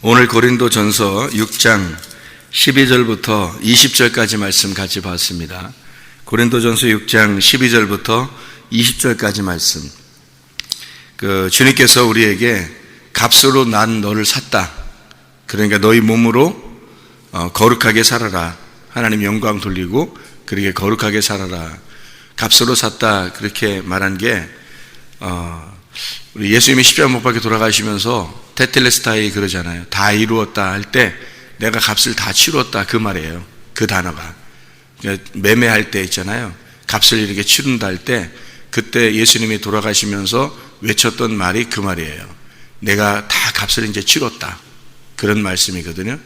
오늘 고린도전서 6장 12절부터 20절까지 말씀 같이 봤습니다. 고린도전서 6장 12절부터 20절까지 말씀. 주님께서 우리에게 값으로 난 너를 샀다. 그러니까 너희 몸으로 거룩하게 살아라. 하나님 영광 돌리고 그렇게 거룩하게 살아라. 값으로 샀다. 그렇게 말한 게 우리 예수님이 십자가 못 박혀 돌아가시면서 테텔레스타이 그러잖아요. 다 이루었다 할 때 내가 값을 다 치루었다 그 말이에요. 그 단어가. 그러니까 매매할 때 있잖아요. 값을 이렇게 치른다 할 때 그때 예수님이 돌아가시면서 외쳤던 말이 그 말이에요. 내가 다 값을 이제 치렀다. 그런 말씀이거든요.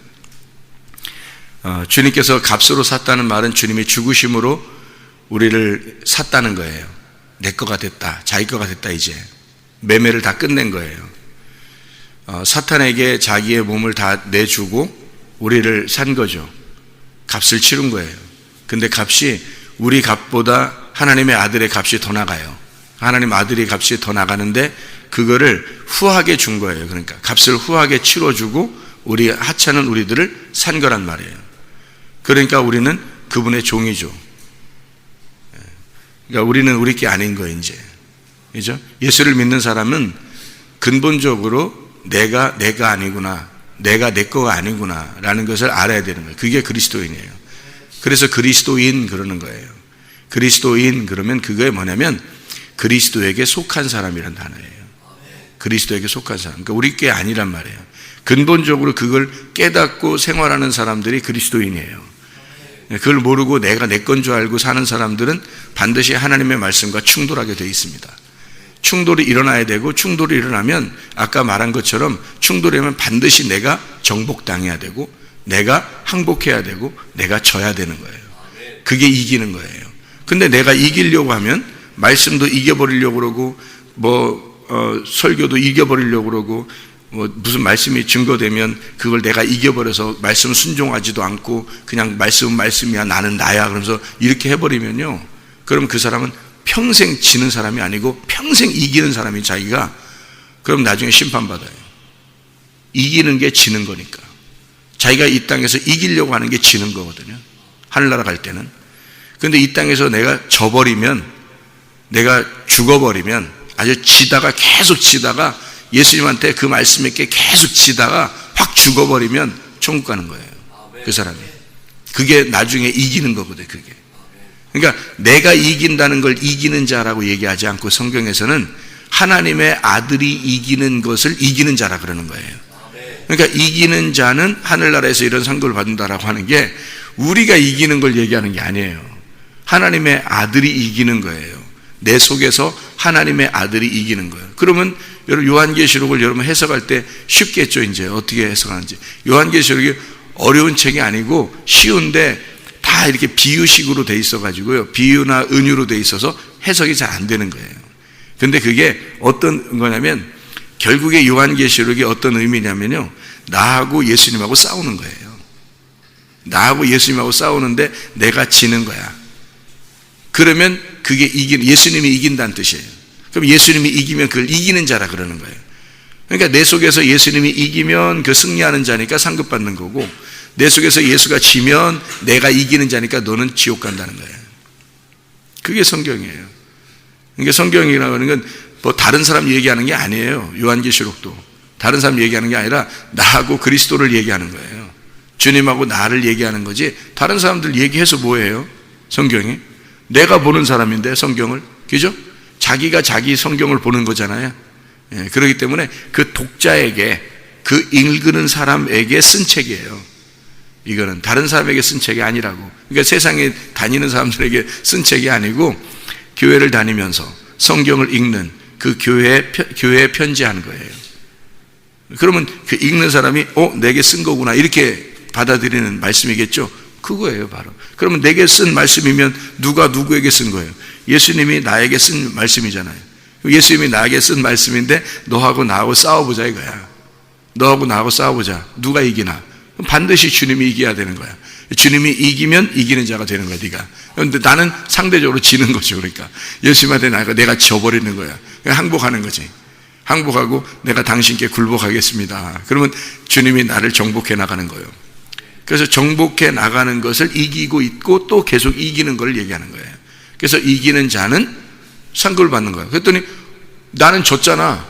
주님께서 값으로 샀다는 말은 주님이 죽으심으로 우리를 샀다는 거예요. 내 거가 됐다. 자기 거가 됐다 이제. 매매를 다 끝낸 거예요. 사탄에게 자기의 몸을 다 내주고 우리를 산 거죠. 값을 치른 거예요. 근데 값이 우리 값보다 하나님의 아들의 값이 더 나가요. 하나님 아들의 값이 더 나가는데 그거를 후하게 준 거예요. 그러니까 값을 후하게 치러주고 우리 하찮은 우리들을 산 거란 말이에요. 그러니까 우리는 그분의 종이죠. 그러니까 우리는 우리 게 아닌 거예요 이제. 그죠? 예수를 믿는 사람은 근본적으로 내가 아니구나, 내가 내 거가 아니구나 라는 것을 알아야 되는 거예요. 그게 그리스도인이에요. 그래서 그리스도인 그러는 거예요. 그리스도인 그러면 그게 뭐냐면 그리스도에게 속한 사람이란 단어예요. 그리스도에게 속한 사람. 그러니까 우리 게 아니란 말이에요. 근본적으로 그걸 깨닫고 생활하는 사람들이 그리스도인이에요. 그걸 모르고 내가 내 건 줄 알고 사는 사람들은 반드시 하나님의 말씀과 충돌하게 되어 있습니다. 충돌이 일어나야 되고 충돌이 일어나면 아까 말한 것처럼 충돌이 일어나면 반드시 내가 정복당해야 되고 내가 항복해야 되고 내가 져야 되는 거예요. 그게 이기는 거예요. 근데 내가 이기려고 하면 말씀도 이겨버리려고 그러고 설교도 이겨버리려고 그러고 무슨 말씀이 증거되면 그걸 내가 이겨버려서 말씀 순종하지도 않고 그냥 말씀은 말씀이야 나는 나야 그러면서 이렇게 해버리면요. 그럼 그 사람은 평생 지는 사람이 아니고 평생 이기는 사람이 자기가 그럼 나중에 심판받아요. 이기는 게 지는 거니까. 자기가 이 땅에서 이기려고 하는 게 지는 거거든요. 하늘나라 갈 때는. 그런데 이 땅에서 내가 져버리면 내가 죽어버리면 아주 지다가 계속 지다가 예수님한테 그 말씀 있게 계속 지다가 확 죽어버리면 천국 가는 거예요. 그 사람이. 그게 나중에 이기는 거거든요. 그게. 그러니까 내가 이긴다는 걸 이기는 자라고 얘기하지 않고 성경에서는 하나님의 아들이 이기는 것을 이기는 자라 그러는 거예요. 그러니까 이기는 자는 하늘나라에서 이런 상급을 받는다라고 하는 게 우리가 이기는 걸 얘기하는 게 아니에요. 하나님의 아들이 이기는 거예요. 내 속에서 하나님의 아들이 이기는 거예요. 그러면 여러분 요한계시록을 여러분 해석할 때 쉽겠죠. 이제 어떻게 해석하는지. 요한계시록이 어려운 책이 아니고 쉬운데 다 이렇게 비유식으로 돼 있어가지고요. 비유나 은유로 돼 있어서 해석이 잘 안 되는 거예요. 근데 그게 어떤 거냐면 결국에 요한계시록이 어떤 의미냐면요. 나하고 예수님하고 싸우는 거예요. 나하고 예수님하고 싸우는데 내가 지는 거야. 그러면 그게 예수님이 이긴다는 뜻이에요. 그럼 예수님이 이기면 그걸 이기는 자라 그러는 거예요. 그러니까 내 속에서 예수님이 이기면 그 승리하는 자니까 상급받는 거고 내 속에서 예수가 지면 내가 이기는 자니까 너는 지옥 간다는 거예요. 그게 성경이에요. 그러니까 성경이라고 하는 건 뭐 다른 사람 얘기하는 게 아니에요. 요한계시록도. 다른 사람 얘기하는 게 아니라 나하고 그리스도를 얘기하는 거예요. 주님하고 나를 얘기하는 거지 다른 사람들 얘기해서 뭐예요? 성경이. 내가 보는 사람인데 성경을. 그죠? 자기가 자기 성경을 보는 거잖아요. 예, 그렇기 때문에 그 독자에게 그 읽는 사람에게 쓴 책이에요. 이거는 다른 사람에게 쓴 책이 아니라고. 그러니까 세상에 다니는 사람들에게 쓴 책이 아니고 교회를 다니면서 성경을 읽는 그 교회에 편지하는 거예요. 그러면 그 읽는 사람이 내게 쓴 거구나 이렇게 받아들이는 말씀이겠죠. 그거예요 바로. 그러면 내게 쓴 말씀이면 누가 누구에게 쓴 거예요? 예수님이 나에게 쓴 말씀이잖아요. 예수님이 나에게 쓴 말씀인데 너하고 나하고 싸워보자 이거야. 너하고 나하고 싸워보자. 누가 이기나? 반드시 주님이 이겨야 되는 거야. 주님이 이기면 이기는 자가 되는 거야 네가. 그런데 나는 상대적으로 지는 거죠. 그러니까 예수님한테 내가 져버리는 거야. 항복하는 거지. 항복하고 내가 당신께 굴복하겠습니다. 그러면 주님이 나를 정복해 나가는 거예요. 그래서 정복해 나가는 것을 이기고 있고 또 계속 이기는 걸 얘기하는 거예요. 그래서 이기는 자는 상급을 받는 거예요. 그랬더니 나는 졌잖아.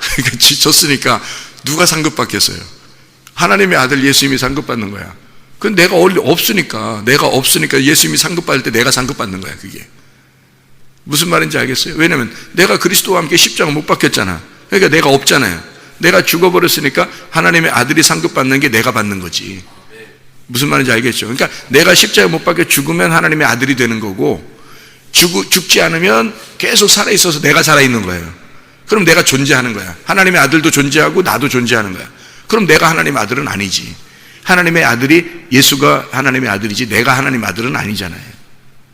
졌으니까 누가 상급 받겠어요? 하나님의 아들 예수님이 상급 받는 거야. 그건 내가 없으니까 예수님이 상급 받을 때 내가 상급 받는 거야. 그게 무슨 말인지 알겠어요? 왜냐면 내가 그리스도와 함께 십자가 못 박혔잖아. 그러니까 내가 없잖아요. 내가 죽어버렸으니까 하나님의 아들이 상급 받는 게 내가 받는 거지. 무슨 말인지 알겠죠? 그러니까 내가 십자가 못 박혀 죽으면 하나님의 아들이 되는 거고, 죽지 않으면 계속 살아있어서 내가 살아있는 거예요. 그럼 내가 존재하는 거야. 하나님의 아들도 존재하고 나도 존재하는 거야. 그럼 내가 하나님의 아들은 아니지. 하나님의 아들이, 예수가 하나님의 아들이지 내가 하나님의 아들은 아니잖아요.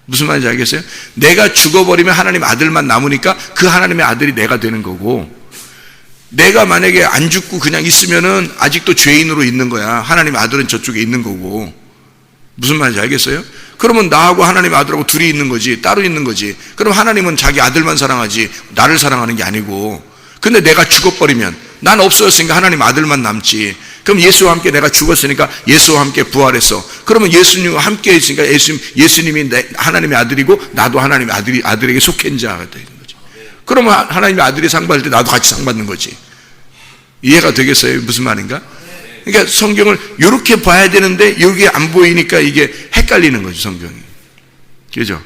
무슨 말인지 알겠어요? 내가 죽어버리면 하나님의 아들만 남으니까 그 하나님의 아들이 내가 되는 거고, 내가 만약에 안 죽고 그냥 있으면은 아직도 죄인으로 있는 거야. 하나님의 아들은 저쪽에 있는 거고. 무슨 말인지 알겠어요? 그러면 나하고 하나님의 아들하고 둘이 있는 거지, 따로 있는 거지. 그럼 하나님은 자기 아들만 사랑하지 나를 사랑하는 게 아니고. 근데 내가 죽어버리면, 난 없어졌으니까 하나님 아들만 남지. 그럼 예수와 함께 내가 죽었으니까 예수와 함께 부활했어. 그러면 예수님과 함께 있으니까 예수님이 하나님의 아들이고 나도 하나님의 아들에게 속한 자가 되는 거죠. 그러면 하나님의 아들이 상 받을 때 나도 같이 상 받는 거지. 이해가 되겠어요? 무슨 말인가? 그러니까 성경을 이렇게 봐야 되는데 여기에 안 보이니까 이게 헷갈리는 거죠, 성경이. 그죠?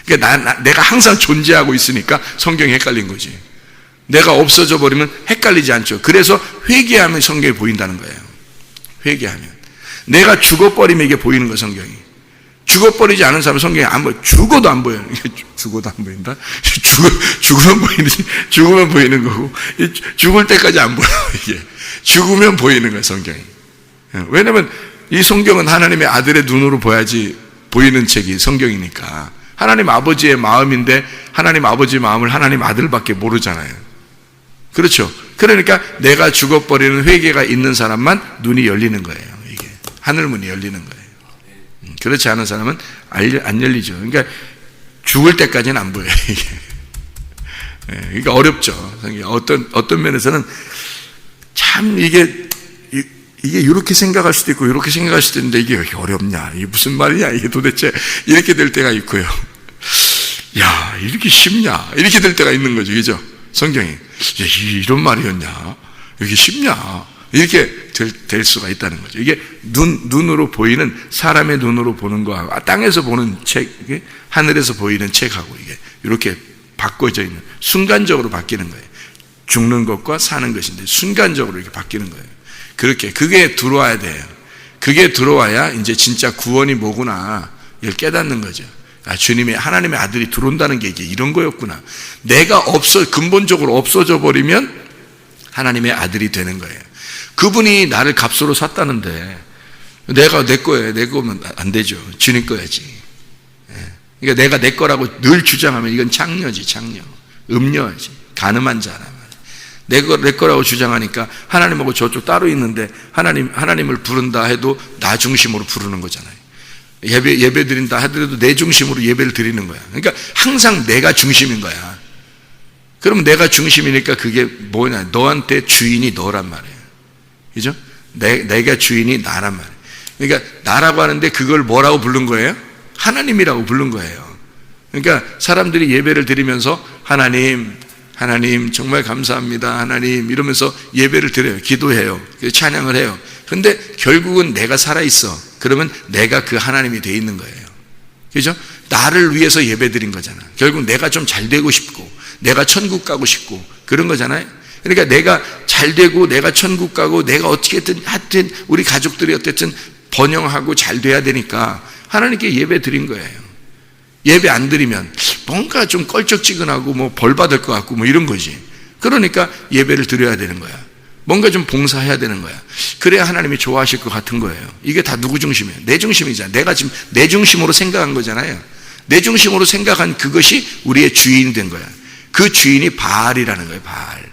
그러니까 내가 항상 존재하고 있으니까 성경이 헷갈린 거지. 내가 없어져 버리면 헷갈리지 않죠. 그래서 회개하면 성경이 보인다는 거예요. 회개하면. 내가 죽어버리면 이게 보이는 거예요, 성경이. 죽어버리지 않은 사람은 성경이 안 보여. 죽어도 안 보여요. 죽어도 안 보인다? 죽으면 보이는 거고, 죽을 때까지 안 보여, 이게. 죽으면 보이는 거예요, 성경이. 왜냐면 이 성경은 하나님의 아들의 눈으로 봐야지 보이는 책이 성경이니까. 하나님 아버지의 마음인데 하나님 아버지의 마음을 하나님 아들밖에 모르잖아요. 그렇죠? 그러니까 내가 죽어버리는 회개가 있는 사람만 눈이 열리는 거예요. 이게 하늘문이 열리는 거예요. 그렇지 않은 사람은 안 열리죠. 그러니까 죽을 때까지는 안 보여요. 이게. 그러니까 어렵죠. 어떤 면에서는 참 이게 이렇게 생각할 수도 있고 이렇게 생각할 수도 있는데 이게 왜 이렇게 어렵냐, 이게 무슨 말이냐, 이게 도대체 이렇게 될 때가 있고요. 야, 이렇게 쉽냐, 이렇게 될 때가 있는 거죠. 그죠? 성경이 이런 말이었냐, 이게 쉽냐, 이렇게 될 수가 있다는 거죠. 이게 눈으로 보이는, 사람의 눈으로 보는 거하고 땅에서 보는 책, 이게 하늘에서 보이는 책하고 이게 이렇게 바꿔져 있는, 순간적으로 바뀌는 거예요. 죽는 것과 사는 것인데 순간적으로 이렇게 바뀌는 거예요. 그게 들어와야 돼요. 그게 들어와야 이제 진짜 구원이 뭐구나 이걸 깨닫는 거죠. 아, 주님의, 하나님의 아들이 들어온다는 게 이게 이런 거였구나. 내가 근본적으로 없어져 버리면 하나님의 아들이 되는 거예요. 그분이 나를 값으로 샀다는데 내가 내 거예요. 내 거면 안 되죠. 주님 거야지. 그러니까 내가 내 거라고 늘 주장하면 이건 창녀지, 창녀. 음녀지. 가늠한 자라. 내 거라고 주장하니까 하나님하고 저쪽 따로 있는데 하나님을 부른다 해도 나 중심으로 부르는 거잖아요. 예배 드린다 하더라도 내 중심으로 예배를 드리는 거야. 그러니까 항상 내가 중심인 거야. 그럼 내가 중심이니까 그게 뭐냐? 너한테 주인이 너란 말이에요. 그죠? 내가 주인이 나란 말이에요. 그러니까 나라고 하는데 그걸 뭐라고 부른 거예요? 하나님이라고 부른 거예요. 그러니까 사람들이 예배를 드리면서 하나님 정말 감사합니다, 하나님 이러면서 예배를 드려요. 기도해요. 찬양을 해요. 그런데 결국은 내가 살아있어. 그러면 내가 그 하나님이 돼 있는 거예요. 그죠? 나를 위해서 예배 드린 거잖아. 결국 내가 좀 잘 되고 싶고 내가 천국 가고 싶고 그런 거잖아요. 그러니까 내가 잘 되고 내가 천국 가고 내가 어떻게든 하여튼 우리 가족들이 어쨌든 번영하고 잘 돼야 되니까 하나님께 예배 드린 거예요. 예배 안 드리면 뭔가 좀 껄쩍지근하고 뭐 벌 받을 것 같고 뭐 이런 거지. 그러니까 예배를 드려야 되는 거야. 뭔가 좀 봉사해야 되는 거야. 그래야 하나님이 좋아하실 것 같은 거예요. 이게 다 누구 중심이에요? 내 중심이잖아. 내가 지금 내 중심으로 생각한 거잖아요. 내 중심으로 생각한 그것이 우리의 주인이 된 거야. 그 주인이 바알이라는 거예요. 바알.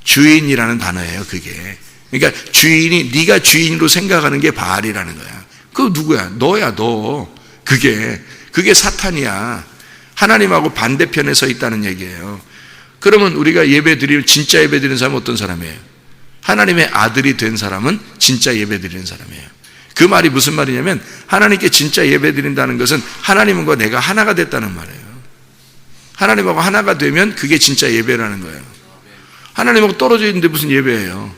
주인이라는 단어예요. 그게. 그러니까 주인이, 네가 주인으로 생각하는 게 바알이라는 거야. 그거 누구야? 너야, 너. 그게 사탄이야. 하나님하고 반대편에 서 있다는 얘기예요. 그러면 우리가 예배 드리는, 진짜 예배 드리는 사람은 어떤 사람이에요? 하나님의 아들이 된 사람은 진짜 예배 드리는 사람이에요. 그 말이 무슨 말이냐면, 하나님께 진짜 예배 드린다는 것은 하나님과 내가 하나가 됐다는 말이에요. 하나님하고 하나가 되면 그게 진짜 예배라는 거예요. 하나님하고 떨어져 있는데 무슨 예배예요?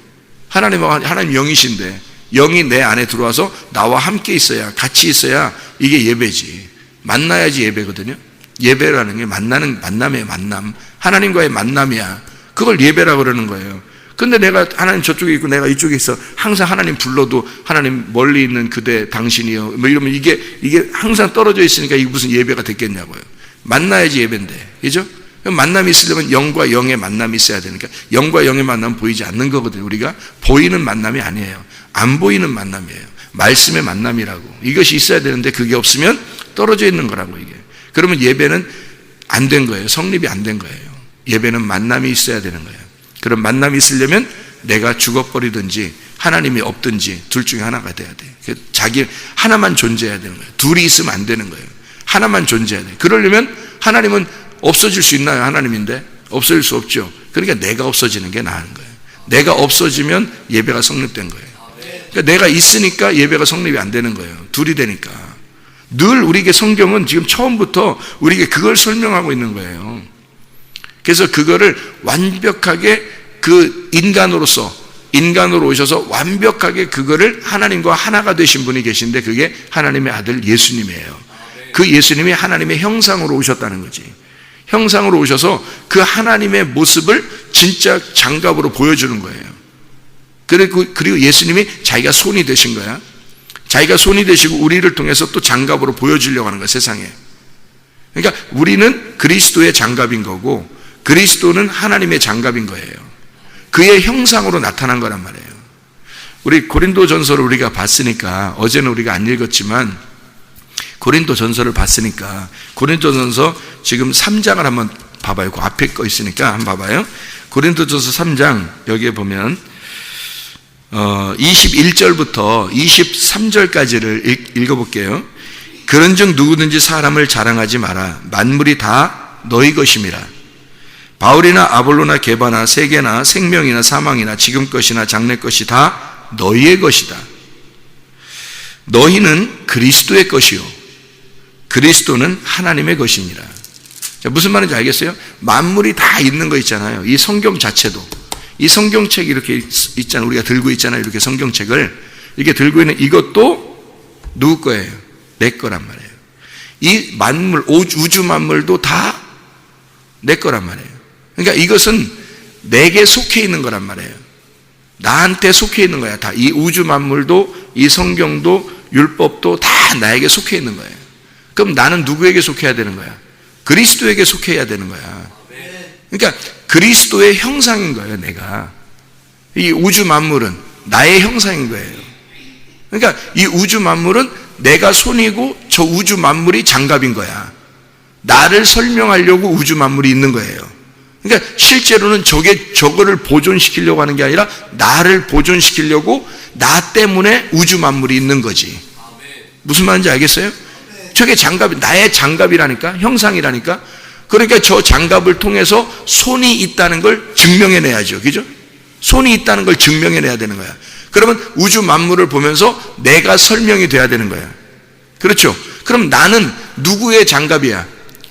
하나님 영이신데, 영이 내 안에 들어와서 나와 함께 있어야, 같이 있어야 이게 예배지. 만나야지 예배거든요. 예배라는 게 만남이에요. 만남. 하나님과의 만남이야. 그걸 예배라고 그러는 거예요. 근데 내가 하나님 저쪽에 있고 내가 이쪽에 있어. 항상 하나님 불러도 하나님 멀리 있는 그대 당신이요. 뭐 이러면 이게 항상 떨어져 있으니까 이게 무슨 예배가 됐겠냐고요. 만나야지 예배인데. 그죠? 만남이 있으려면 영과 영의 만남이 있어야 되니까, 영과 영의 만남은 보이지 않는 거거든요. 우리가 보이는 만남이 아니에요. 안 보이는 만남이에요. 말씀의 만남이라고. 이것이 있어야 되는데 그게 없으면 떨어져 있는 거라고, 이게. 그러면 예배는 안 된 거예요. 성립이 안 된 거예요. 예배는 만남이 있어야 되는 거예요. 그런 만남이 있으려면 내가 죽어버리든지 하나님이 없든지 둘 중에 하나가 돼야 돼. 자기 하나만 존재해야 되는 거예요. 둘이 있으면 안 되는 거예요. 하나만 존재해야 돼. 그러려면 하나님은 없어질 수 있나요? 하나님인데 없어질 수 없죠. 그러니까 내가 없어지는 게 나은 거예요. 내가 없어지면 예배가 성립된 거예요. 그러니까 내가 있으니까 예배가 성립이 안 되는 거예요. 둘이 되니까. 늘 우리에게 성경은 지금 처음부터 우리에게 그걸 설명하고 있는 거예요. 그래서 그거를 완벽하게 그 인간으로 오셔서 완벽하게 그거를 하나님과 하나가 되신 분이 계신데, 그게 하나님의 아들 예수님이에요. 그 예수님이 하나님의 형상으로 오셨다는 거지. 형상으로 오셔서 그 하나님의 모습을 진짜 장갑으로 보여주는 거예요. 그리고 예수님이 자기가 손이 되신 거야. 자기가 손이 되시고 우리를 통해서 또 장갑으로 보여주려고 하는 거야, 세상에. 그러니까 우리는 그리스도의 장갑인 거고, 그리스도는 하나님의 장갑인 거예요. 그의 형상으로 나타난 거란 말이에요. 우리 고린도전서를 우리가 봤으니까, 어제는 우리가 안 읽었지만 고린도전서를 봤으니까 고린도전서 지금 3장을 한번 봐봐요. 그 앞에 거 있으니까 한번 봐봐요. 고린도전서 3장 여기에 보면 21절부터 23절까지를 읽어볼게요. 그런즉 누구든지 사람을 자랑하지 마라. 만물이 다 너희 것임이라. 바울이나 아볼로나 게바나 세계나 생명이나 사망이나 지금 것이나 장래 것이 다 너희의 것이다. 너희는 그리스도의 것이요 그리스도는 하나님의 것이니라. 자, 무슨 말인지 알겠어요? 만물이 다 있는 거 있잖아요. 이 성경 자체도, 이 성경책이 이렇게 있잖아요. 우리가 들고 있잖아요. 이렇게 성경책을 이렇게 들고 있는 이것도 누구 거예요? 내 거란 말이에요. 이 만물, 우주 만물도 다 내 거란 말이에요. 그러니까 이것은 내게 속해 있는 거란 말이에요. 나한테 속해 있는 거야. 다 이 우주 만물도, 이 성경도, 율법도 다 나에게 속해 있는 거예요. 그럼 나는 누구에게 속해야 되는 거야? 그리스도에게 속해야 되는 거야. 그러니까 그리스도의 형상인 거예요, 내가. 이 우주 만물은 나의 형상인 거예요. 그러니까 이 우주 만물은 내가 손이고 저 우주 만물이 장갑인 거야. 나를 설명하려고 우주 만물이 있는 거예요. 그러니까 실제로는 저거를 보존시키려고 하는 게 아니라 나를 보존시키려고 나 때문에 우주 만물이 있는 거지. 무슨 말인지 알겠어요? 저게 장갑이, 나의 장갑이라니까, 형상이라니까. 그러니까 저 장갑을 통해서 손이 있다는 걸 증명해내야죠. 그죠? 손이 있다는 걸 증명해내야 되는 거야. 그러면 우주 만물을 보면서 내가 설명이 돼야 되는 거야. 그렇죠? 그럼 나는 누구의 장갑이야?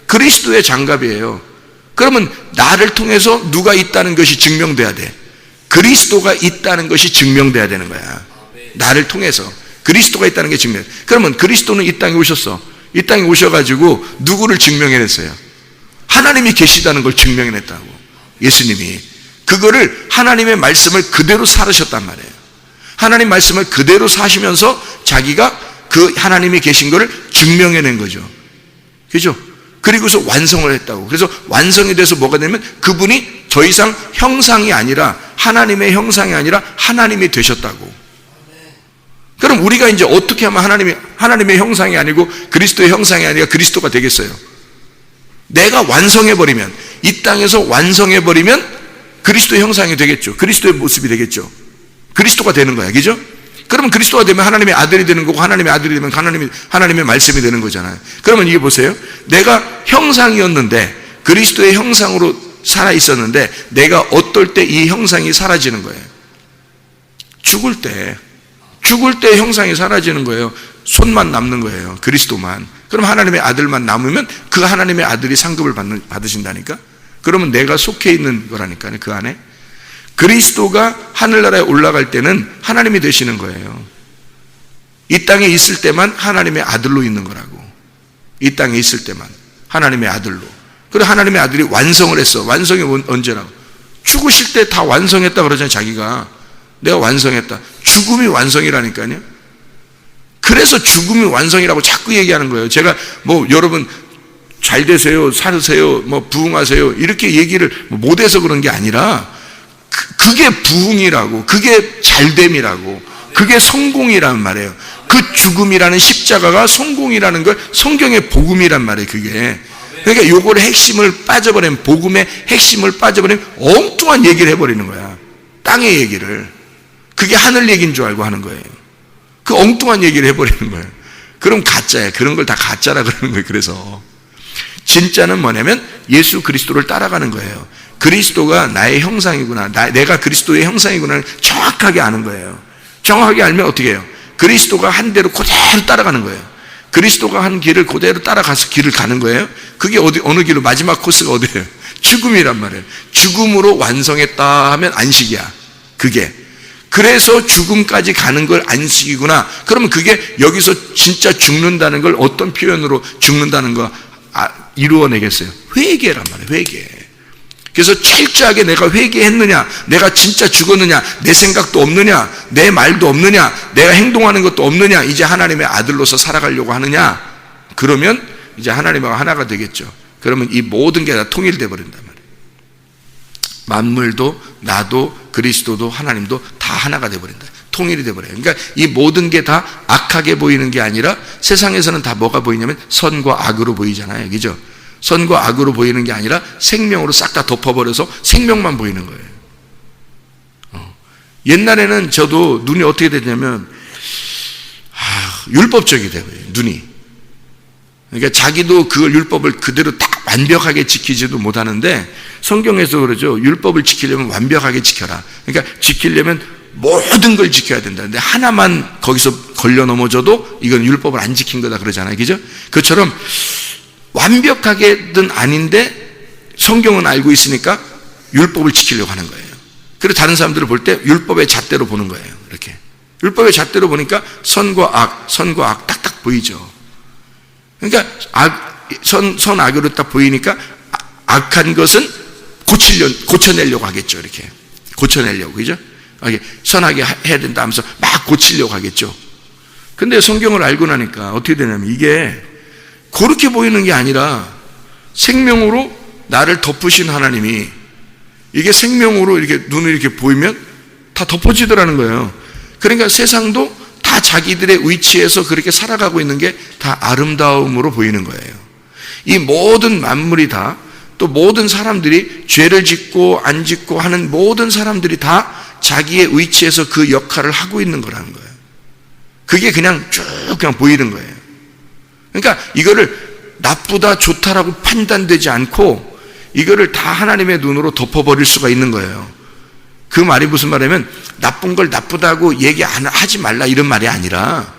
그리스도의 장갑이에요. 그러면 나를 통해서 누가 있다는 것이 증명돼야 돼. 그리스도가 있다는 것이 증명돼야 되는 거야. 나를 통해서 그리스도가 있다는 게 증명. 그러면 그리스도는 이 땅에 오셨어. 이 땅에 오셔가지고 누구를 증명해냈어요? 하나님이 계시다는 걸 증명해냈다고. 예수님이 그거를, 하나님의 말씀을 그대로 살으셨단 말이에요. 하나님 말씀을 그대로 사시면서 자기가 그 하나님이 계신 거를 증명해낸 거죠. 그죠? 그리고서 완성을 했다고. 그래서 완성이 돼서 뭐가 되냐면 그분이 더 이상 형상이 아니라, 하나님의 형상이 아니라 하나님이 되셨다고. 그럼 우리가 이제 어떻게 하면 하나님의 형상이 아니고 그리스도의 형상이 아니라 그리스도가 되겠어요? 내가 완성해버리면, 이 땅에서 완성해버리면 그리스도의 형상이 되겠죠. 그리스도의 모습이 되겠죠. 그리스도가 되는 거야. 그죠? 그러면 그리스도가 되면 하나님의 아들이 되는 거고, 하나님의 아들이 되면 하나님의 말씀이 되는 거잖아요. 그러면 이게 보세요. 내가 형상이었는데 그리스도의 형상으로 살아 있었는데 내가 어떨 때 이 형상이 사라지는 거예요? 죽을 때 형상이 사라지는 거예요. 손만 남는 거예요. 그리스도만. 그럼 하나님의 아들만 남으면 그 하나님의 아들이 상급을 받으신다니까? 그러면 내가 속해 있는 거라니까요. 그 안에. 그리스도가 하늘나라에 올라갈 때는 하나님이 되시는 거예요. 이 땅에 있을 때만 하나님의 아들로 있는 거라고. 이 땅에 있을 때만 하나님의 아들로. 그리고 하나님의 아들이 완성을 했어. 완성이 언제라고? 죽으실 때 다 완성했다 그러잖아요. 자기가. 내가 완성했다. 죽음이 완성이라니까요. 그래서 죽음이 완성이라고 자꾸 얘기하는 거예요. 제가 여러분 잘 되세요, 살으세요, 부흥하세요 이렇게 얘기를 못해서 그런 게 아니라 그게 부흥이라고, 그게 잘됨이라고, 그게 성공이란 말이에요. 그 죽음이라는 십자가가 성공이라는 걸 성경의 복음이란 말이에요. 그게. 그러니까 요거를 핵심을 빠져버리면, 복음의 핵심을 빠져버리면 엉뚱한 얘기를 해버리는 거야. 땅의 얘기를. 그게 하늘 얘기인 줄 알고 하는 거예요. 그 엉뚱한 얘기를 해버리는 거예요. 그럼 가짜야. 그런 걸 다 가짜라 그러는 거예요. 그래서 진짜는 뭐냐면 예수 그리스도를 따라가는 거예요. 그리스도가 나의 형상이구나, 내가 그리스도의 형상이구나 정확하게 아는 거예요. 정확하게 알면 어떻게 해요? 그리스도가 한 대로 그대로 따라가는 거예요. 그리스도가 한 길을 그대로 따라가서 길을 가는 거예요. 그게 어느 길로? 마지막 코스가 어디예요? 죽음이란 말이에요. 죽음으로 완성했다 하면 안식이야. 그게. 그래서 죽음까지 가는 걸 안식이구나. 그러면 그게 여기서 진짜 죽는다는 걸 어떤 표현으로 죽는다는 거 이루어내겠어요? 회개란 말이에요. 회개. 그래서 철저하게 내가 회개했느냐, 내가 진짜 죽었느냐, 내 생각도 없느냐, 내 말도 없느냐, 내가 행동하는 것도 없느냐, 이제 하나님의 아들로서 살아가려고 하느냐, 그러면 이제 하나님하고 하나가 되겠죠. 그러면 이 모든 게 다 통일돼 버린단 말이에요. 만물도 나도 그리스도도 하나님도 다 하나가 돼 버린다. 통일이 돼 버려요. 그러니까 이 모든 게 다 악하게 보이는 게 아니라 세상에서는 다 뭐가 보이냐면 선과 악으로 보이잖아요. 그죠? 선과 악으로 보이는 게 아니라 생명으로 싹 다 덮어버려서 생명만 보이는 거예요. 옛날에는 저도 눈이 어떻게 됐냐면 율법적이 돼요. 눈이. 그러니까 자기도 그걸 율법을 그대로 딱 완벽하게 지키지도 못하는데 성경에서 그러죠. 율법을 지키려면 완벽하게 지켜라. 그러니까 지키려면 모든 걸 지켜야 된다. 근데 하나만 거기서 걸려 넘어져도 이건 율법을 안 지킨 거다 그러잖아요. 그죠? 그처럼 완벽하게는 아닌데 성경은 알고 있으니까 율법을 지키려고 하는 거예요. 그리고 다른 사람들을 볼 때 율법의 잣대로 보는 거예요. 이렇게. 율법의 잣대로 보니까 선과 악 딱딱 보이죠. 그러니까 선악으로 딱 보이니까 악한 것은 고쳐내려고 하겠죠. 이렇게. 고쳐내려고. 그죠? 선하게 해야 된다 하면서 막 고치려고 하겠죠. 근데 성경을 알고 나니까 어떻게 되냐면 이게 그렇게 보이는 게 아니라 생명으로 나를 덮으신 하나님이 이게 생명으로 이렇게 눈을 이렇게 보이면 다 덮어지더라는 거예요. 그러니까 세상도 다 자기들의 위치에서 그렇게 살아가고 있는 게 다 아름다움으로 보이는 거예요. 이 모든 만물이 다, 또 모든 사람들이 죄를 짓고 안 짓고 하는 모든 사람들이 다 자기의 위치에서 그 역할을 하고 있는 거라는 거예요. 그게 그냥 쭉 그냥 보이는 거예요. 그러니까 이거를 나쁘다 좋다라고 판단되지 않고 이거를 다 하나님의 눈으로 덮어버릴 수가 있는 거예요. 그 말이 무슨 말이냐면 나쁜 걸 나쁘다고 하지 말라 이런 말이 아니라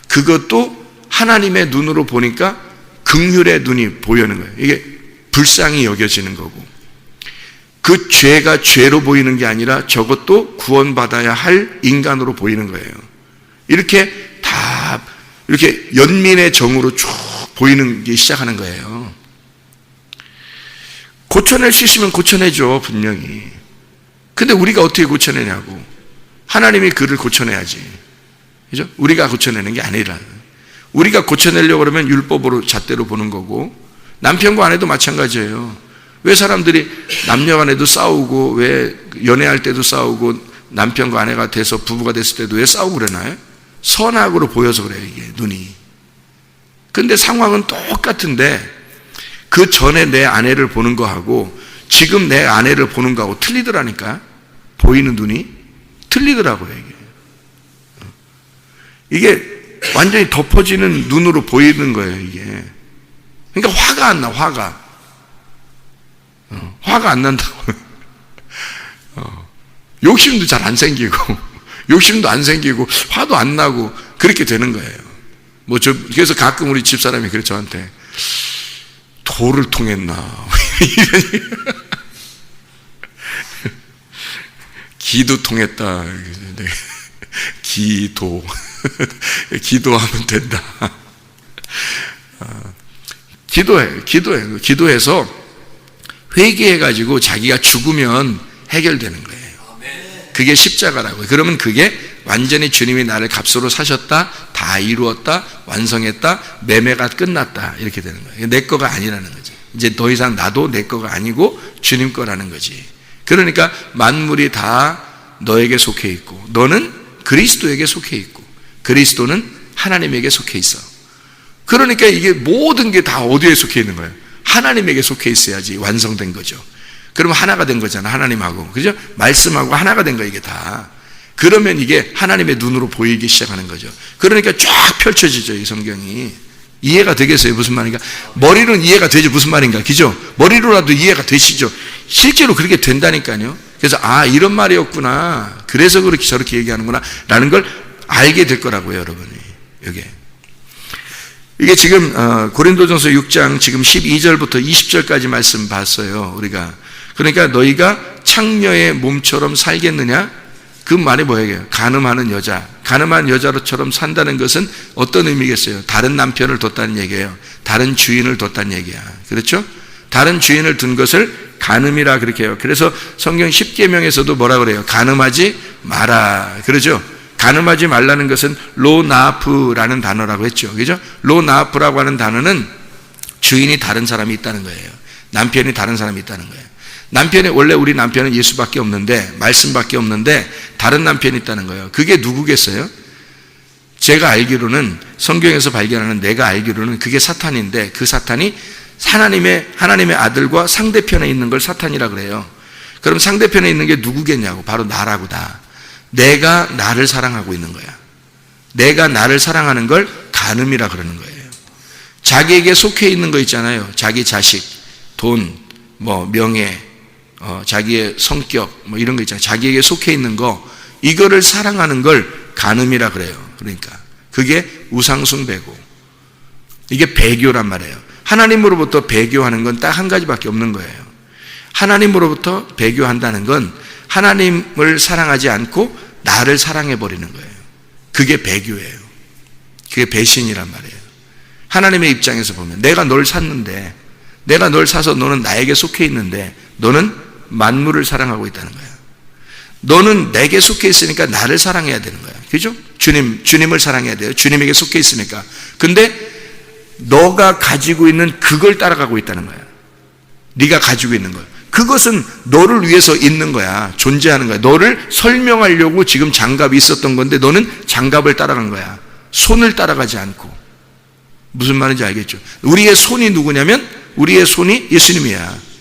그것도 하나님의 눈으로 보니까 긍휼의 눈이 보이는 거예요. 이게 불쌍히 여겨지는 거고 그 죄가 죄로 보이는 게 아니라 저것도 구원받아야 할 인간으로 보이는 거예요. 이렇게 다 이렇게 연민의 정으로 쭉 보이는 게 시작하는 거예요. 고쳐낼 수 있으면 고쳐내죠, 분명히. 근데 우리가 어떻게 고쳐내냐고. 하나님이 그를 고쳐내야지. 그죠? 우리가 고쳐내는 게 아니라. 우리가 고쳐내려고 그러면 율법으로 잣대로 보는 거고, 남편과 아내도 마찬가지예요. 왜 사람들이 남녀 간에도 싸우고, 왜 연애할 때도 싸우고, 남편과 아내가 돼서 부부가 됐을 때도 왜 싸우고 그러나요? 선악으로 보여서 그래요, 이게, 눈이. 근데 상황은 똑같은데, 그 전에 내 아내를 보는 거하고, 지금 내 아내를 보는 거하고 틀리더라니까. 보이는 눈이 틀리더라고요, 이게 완전히 덮어지는 눈으로 보이는 거예요, 이게. 그러니까 화가 안 나, 화가. 화가 안 난다고. 욕심도 잘 안 생기고, 욕심도 안 생기고, 화도 안 나고, 그렇게 되는 거예요. 그래서 가끔 우리 집사람이 그래, 저한테. 도를 통했나. 기도 통했다. 기도. 기도하면 된다. 기도해서 회개해가지고 자기가 죽으면 해결되는 거예요. 그게 십자가라고요. 그러면 그게 완전히 주님이 나를 값으로 사셨다, 다 이루었다, 완성했다, 매매가 끝났다, 이렇게 되는 거예요. 내 거가 아니라는 거지. 이제 더 이상 나도 내 거가 아니고 주님 거라는 거지. 그러니까 만물이 다 너에게 속해 있고, 너는 그리스도에게 속해 있고, 그리스도는 하나님에게 속해 있어. 그러니까 이게 모든 게 다 어디에 속해 있는 거예요? 하나님에게 속해 있어야지 완성된 거죠. 그러면 하나가 된 거잖아, 하나님하고. 그죠? 말씀하고 하나가 된 거야, 이게 다. 그러면 이게 하나님의 눈으로 보이기 시작하는 거죠. 그러니까 쫙 펼쳐지죠, 이 성경이. 이해가 되겠어요? 무슨 말인가? 머리로는 이해가 되죠, 무슨 말인가? 그죠? 머리로라도 이해가 되시죠? 실제로 그렇게 된다니까요. 그래서, 이런 말이었구나. 그래서 그렇게 저렇게 얘기하는구나. 라는 걸 알게 될 거라고요, 여러분이. 이게 지금, 고린도전서 6장 지금 12절부터 20절까지 말씀 봤어요, 우리가. 그러니까 너희가 창녀의 몸처럼 살겠느냐? 그 말이 뭐예요? 간음하는 여자. 간음한 여자로처럼 산다는 것은 어떤 의미겠어요? 다른 남편을 뒀다는 얘기예요. 다른 주인을 뒀다는 얘기야. 그렇죠? 다른 주인을 둔 것을 간음이라 그렇게 해요. 그래서 성경 10계명에서도 뭐라 그래요? 간음하지 마라. 그러죠? 간음하지 말라는 것은 로나프라는 단어라고 했죠. 그죠? 로나프라고 하는 단어는 주인이 다른 사람이 있다는 거예요. 남편이 다른 사람이 있다는 거예요. 원래 우리 남편은 예수밖에 없는데, 말씀밖에 없는데, 다른 남편이 있다는 거예요. 그게 누구겠어요? 제가 알기로는, 성경에서 발견하는 내가 알기로는 그게 사탄인데, 그 사탄이 하나님의 아들과 상대편에 있는 걸 사탄이라 그래요. 그럼 상대편에 있는 게 누구겠냐고? 바로 나라고, 다. 내가 나를 사랑하고 있는 거야. 내가 나를 사랑하는 걸 간음이라 그러는 거예요. 자기에게 속해 있는 거 있잖아요. 자기 자식, 돈, 명예, 자기의 성격, 이런 거 있잖아요. 자기에게 속해 있는 거, 이거를 사랑하는 걸 간음이라 그래요. 그러니까 그게 우상숭배고, 이게 배교란 말이에요. 하나님으로부터 배교하는 건 딱 한 가지밖에 없는 거예요. 하나님으로부터 배교한다는 건 하나님을 사랑하지 않고 나를 사랑해 버리는 거예요. 그게 배교예요. 그게 배신이란 말이에요. 하나님의 입장에서 보면 내가 널 샀는데, 내가 널 사서 너는 나에게 속해 있는데, 너는 만물을 사랑하고 있다는 거야. 너는 내게 속해 있으니까 나를 사랑해야 되는 거야. 그죠? 주님을 사랑해야 돼요. 주님에게 속해 있으니까. 근데 너가 가지고 있는 그걸 따라가고 있다는 거야. 네가 가지고 있는 걸. 그것은 너를 위해서 있는 거야. 존재하는 거야. 너를 설명하려고 지금 장갑이 있었던 건데 너는 장갑을 따라간 거야. 손을 따라가지 않고. 무슨 말인지 알겠죠? 우리의 손이 누구냐면 우리의 손이 예수님이야.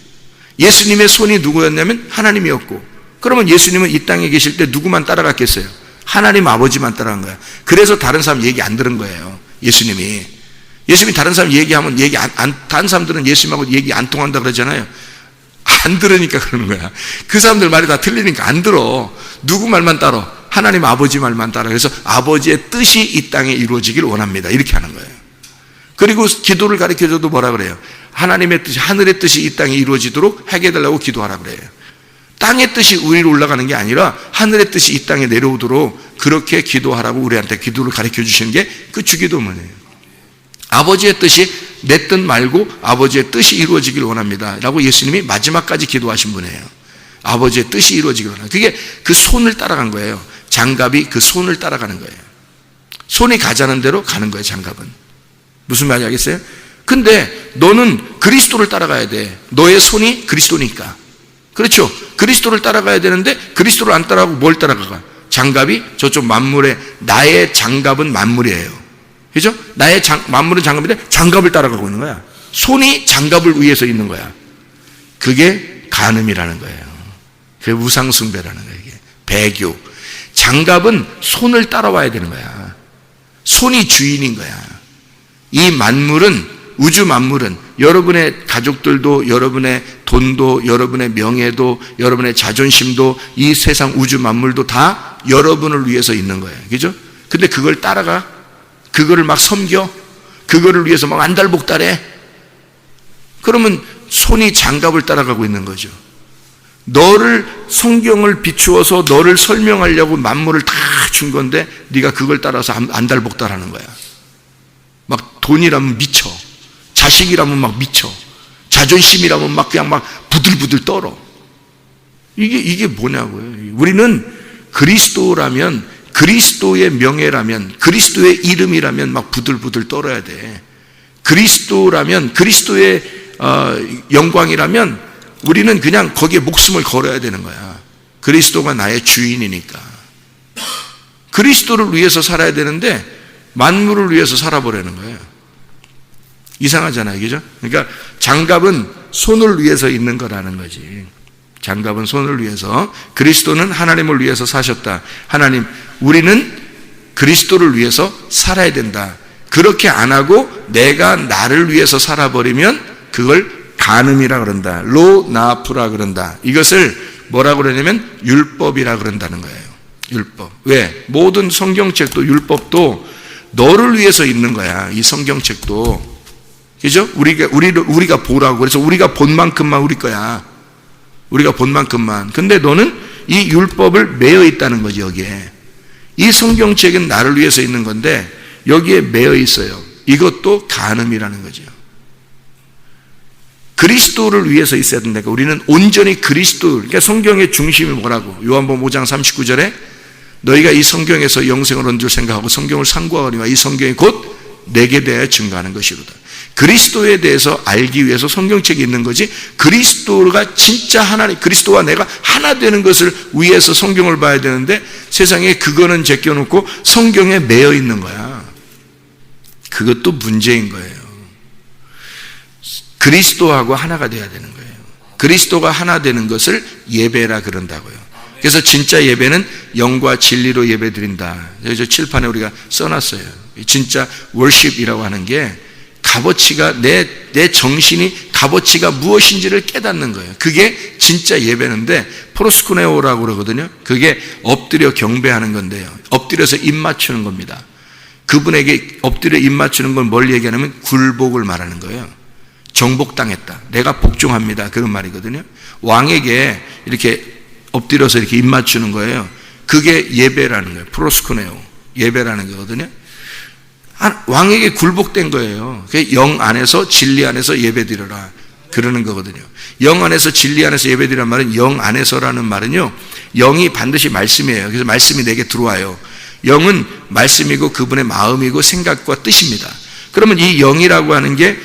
예수님의 손이 누구였냐면 하나님이었고, 그러면 예수님은 이 땅에 계실 때 누구만 따라갔겠어요? 하나님 아버지만 따라간 거야. 그래서 다른 사람 얘기 안 들은 거예요. 예수님이 다른 사람 얘기하면 다른 사람들은 예수님하고 얘기 안 통한다 그러잖아요. 안 들으니까 그러는 거야. 그 사람들 말이 다 틀리니까 안 들어. 누구 말만 따라? 하나님 아버지 말만 따라. 그래서 아버지의 뜻이 이 땅에 이루어지길 원합니다. 이렇게 하는 거예요. 그리고 기도를 가르쳐줘도 뭐라 그래요? 하나님의 뜻이, 하늘의 뜻이 이 땅에 이루어지도록 하게 해달라고 기도하라 그래요. 땅의 뜻이 위로 올라가는 게 아니라 하늘의 뜻이 이 땅에 내려오도록 그렇게 기도하라고 우리한테 기도를 가르쳐 주시는 게 그 주기도문이에요. 아버지의 뜻이 내 뜻 말고 아버지의 뜻이 이루어지길 원합니다 라고 예수님이 마지막까지 기도하신 분이에요. 아버지의 뜻이 이루어지길 원합니다. 그게 그 손을 따라간 거예요. 장갑이 그 손을 따라가는 거예요. 손이 가자는 대로 가는 거예요, 장갑은. 무슨 말인지 알겠어요? 근데 너는 그리스도를 따라가야 돼. 너의 손이 그리스도니까. 그렇죠? 그리스도를 따라가야 되는데 그리스도를 안 따라가고 뭘 따라가? 장갑이 저쪽 만물에, 나의 장갑은 만물이에요. 그죠? 만물은 장갑인데 장갑을 따라가고 있는 거야. 손이 장갑을 위해서 있는 거야. 그게 간음이라는 거예요. 그게 우상숭배라는 거예요. 이게 배교. 장갑은 손을 따라와야 되는 거야. 손이 주인인 거야. 이 만물은, 우주 만물은, 여러분의 가족들도, 여러분의 돈도, 여러분의 명예도, 여러분의 자존심도, 이 세상 우주 만물도 다 여러분을 위해서 있는 거예요. 그죠? 근데 그걸 따라가? 그거를 막 섬겨? 그거를 위해서 막 안달복달해? 그러면 손이 장갑을 따라가고 있는 거죠. 너를, 성경을 비추어서 너를 설명하려고 만물을 다 준 건데 네가 그걸 따라서 안달복달하는 거야. 막 돈이라면 미쳐, 자식이라면 막 미쳐, 자존심이라면 막 그냥 막 부들부들 떨어. 이게 뭐냐고요. 우리는 그리스도라면, 그리스도의 명예라면, 그리스도의 이름이라면 막 부들부들 떨어야 돼. 그리스도라면, 그리스도의 영광이라면 우리는 그냥 거기에 목숨을 걸어야 되는 거야. 그리스도가 나의 주인이니까. 그리스도를 위해서 살아야 되는데 만물을 위해서 살아보려는 거예요. 이상하잖아요. 그죠? 그러니까 장갑은 손을 위해서 있는 거라는 거지. 장갑은 손을 위해서, 그리스도는 하나님을 위해서 사셨다. 하나님, 우리는 그리스도를 위해서 살아야 된다. 그렇게 안 하고 내가 나를 위해서 살아버리면 그걸 간음이라 그런다. 로나프라 그런다. 이것을 뭐라 그러냐면 율법이라 그런다는 거예요. 율법. 왜? 모든 성경책도 율법도 너를 위해서 있는 거야. 이 성경책도. 그죠? 우리가 보라고. 그래서 우리가 본 만큼만 우리 거야. 우리가 본 만큼만. 근데 너는 이 율법을 매여 있다는 거지, 여기에. 이 성경책은 나를 위해서 있는 건데 여기에 매여 있어요. 이것도 간음이라는 거죠. 그리스도를 위해서 있어야 된다니까. 우리는 온전히 그리스도, 그러니까 성경의 중심이 뭐라고? 요한복음 5장 39절에 너희가 이 성경에서 영생을 얻을 생각하고 성경을 상고하거니와 이 성경이 곧 내게 대하여 증거하는 것이로다. 그리스도에 대해서 알기 위해서 성경책이 있는 거지, 그리스도가 진짜 하나님, 그리스도와 내가 하나 되는 것을 위해서 성경을 봐야 되는데 세상에 그거는 제껴놓고 성경에 매여 있는 거야. 그것도 문제인 거예요. 그리스도하고 하나가 돼야 되는 거예요. 그리스도가 하나 되는 것을 예배라 그런다고요. 그래서 진짜 예배는 영과 진리로 예배드린다. 저 칠판에 우리가 써놨어요. 진짜 월십이라고 하는 게 값어치가, 내 정신이 값어치가 무엇인지를 깨닫는 거예요. 그게 진짜 예배인데 프로스쿠네오라고 그러거든요. 그게 엎드려 경배하는 건데요. 엎드려서 입 맞추는 겁니다. 그분에게 엎드려 입 맞추는 건 뭘 얘기하냐면 굴복을 말하는 거예요. 정복당했다. 내가 복종합니다. 그런 말이거든요. 왕에게 이렇게 엎드려서 이렇게 입 맞추는 거예요. 그게 예배라는 거예요. 프로스쿠네오. 예배라는 거거든요. 왕에게 굴복된 거예요. 영 안에서, 진리 안에서 예배드려라. 그러는 거거든요. 영 안에서, 진리 안에서 예배드리란 말은, 영 안에서라는 말은요, 영이 반드시 말씀이에요. 그래서 말씀이 내게 들어와요. 영은 말씀이고 그분의 마음이고 생각과 뜻입니다. 그러면 이 영이라고 하는 게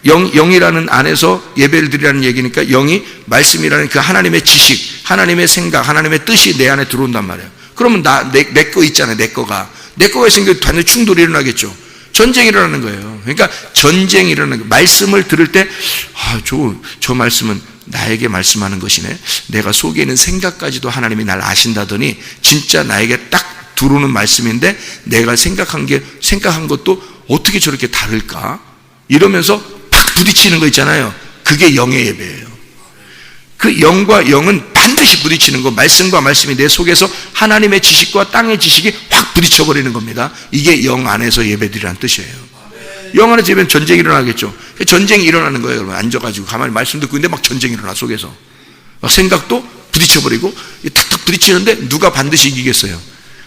영이라는 안에서 예배를 드리라는 얘기니까 영이 말씀이라는 그 하나님의 지식, 하나님의 생각, 하나님의 뜻이 내 안에 들어온단 말이에요. 그러면 내 거 있잖아요. 내 거가 있으니까 당연히 충돌이 일어나겠죠. 전쟁이 일어나는 거예요. 그러니까 전쟁이 일어나는 거예요. 말씀을 들을 때 저 말씀은 나에게 말씀하는 것이네. 내가 속에 있는 생각까지도 하나님이 날 아신다더니 진짜 나에게 딱 들어오는 말씀인데 내가 생각한 것도 어떻게 저렇게 다를까? 이러면서 팍 부딪히는 거 있잖아요. 그게 영의 예배예요. 그 영과 영은 반드시 부딪히는 거, 말씀과 말씀이 내 속에서 하나님의 지식과 땅의 지식이 확 부딪혀버리는 겁니다. 이게 영 안에서 예배드리라는 뜻이에요. 영 안에서 예배는 전쟁이 일어나겠죠. 전쟁이 일어나는 거예요. 여러분 앉아가지고 가만히 말씀 듣고 있는데 막 전쟁이 일어나. 속에서 막 생각도 부딪혀버리고 탁탁 부딪히는데 누가 반드시 이기겠어요?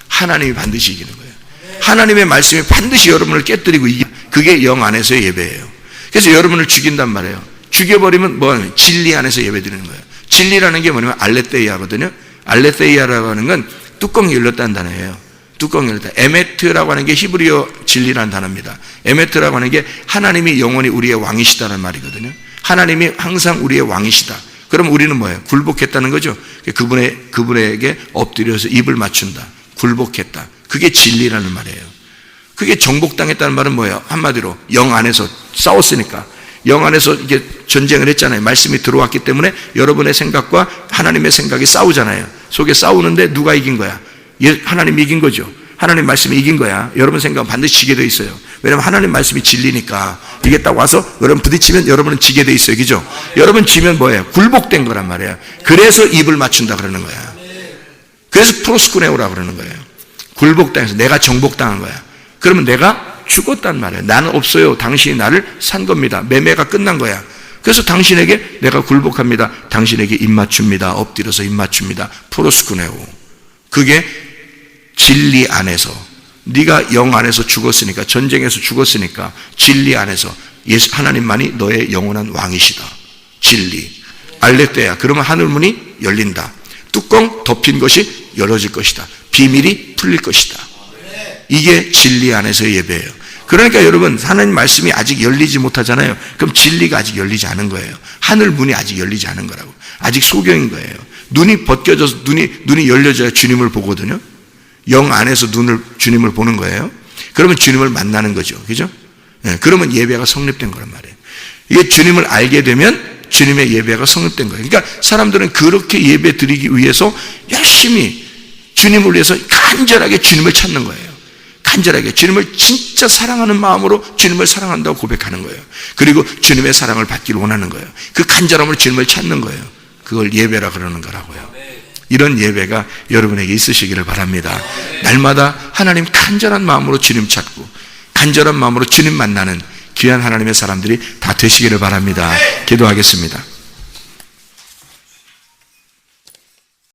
하나님이 반드시 이기는 거예요. 하나님의 말씀이 반드시 여러분을 깨뜨리고 그게 영 안에서의 예배예요. 그래서 여러분을 죽인단 말이에요. 죽여버리면 뭐냐면 진리 안에서 예배드리는 거예요. 진리라는 게 뭐냐면 알레테이아거든요. 알레테이아라고 하는 건 뚜껑이 열렸다는 단어예요. 뚜껑이 열렸다. 에메트라고 하는 게 히브리어 진리라는 단어입니다. 에메트라고 하는 게 하나님이 영원히 우리의 왕이시다는 말이거든요. 하나님이 항상 우리의 왕이시다. 그럼 우리는 뭐예요? 굴복했다는 거죠. 그분에게 엎드려서 입을 맞춘다. 굴복했다. 그게 진리라는 말이에요. 그게 정복당했다는 말은 뭐예요? 한마디로 영 안에서 싸웠으니까, 영 안에서 이게 전쟁을 했잖아요. 말씀이 들어왔기 때문에 여러분의 생각과 하나님의 생각이 싸우잖아요. 속에 싸우는데 누가 이긴 거야? 하나님이 이긴 거죠. 하나님 말씀이 이긴 거야. 여러분 생각은 반드시 지게 돼 있어요. 왜냐하면 하나님 말씀이 진리니까. 이게 딱 와서 여러분 부딪히면 여러분은 지게 돼 있어요. 그죠? 여러분 지면 뭐예요? 굴복된 거란 말이에요. 그래서 입을 맞춘다 그러는 거야. 그래서 프로스쿠네오라 그러는 거예요. 굴복당해서 내가 정복당한 거야. 그러면 내가 죽었단 말이에요. 나는 없어요. 당신이 나를 산 겁니다. 매매가 끝난 거야. 그래서 당신에게 내가 굴복합니다. 당신에게 입 맞춥니다. 엎드려서 입 맞춥니다. 프로스쿠네오. 그게 진리 안에서, 네가 영 안에서 죽었으니까, 전쟁에서 죽었으니까 진리 안에서 예수 하나님만이 너의 영원한 왕이시다. 진리. 알레떼야. 그러면 하늘문이 열린다. 뚜껑 덮인 것이 열어질 것이다. 비밀이 풀릴 것이다. 이게 진리 안에서의 예배예요. 그러니까 여러분, 하나님 말씀이 아직 열리지 못하잖아요. 그럼 진리가 아직 열리지 않은 거예요. 하늘 문이 아직 열리지 않은 거라고. 아직 소경인 거예요. 눈이 벗겨져서 눈이 열려져야 주님을 보거든요. 영 안에서 주님을 보는 거예요. 그러면 주님을 만나는 거죠. 그죠? 네, 그러면 예배가 성립된 거란 말이에요. 이게 주님을 알게 되면 주님의 예배가 성립된 거예요. 그러니까 사람들은 그렇게 예배 드리기 위해서 열심히 주님을 위해서 간절하게 주님을 찾는 거예요. 간절하게 주님을 진짜 사랑하는 마음으로 주님을 사랑한다고 고백하는 거예요. 그리고 주님의 사랑을 받기를 원하는 거예요. 그 간절함으로 주님을 찾는 거예요. 그걸 예배라 그러는 거라고요. 이런 예배가 여러분에게 있으시기를 바랍니다. 날마다 하나님 간절한 마음으로 주님 찾고 간절한 마음으로 주님 만나는 귀한 하나님의 사람들이 다 되시기를 바랍니다. 기도하겠습니다.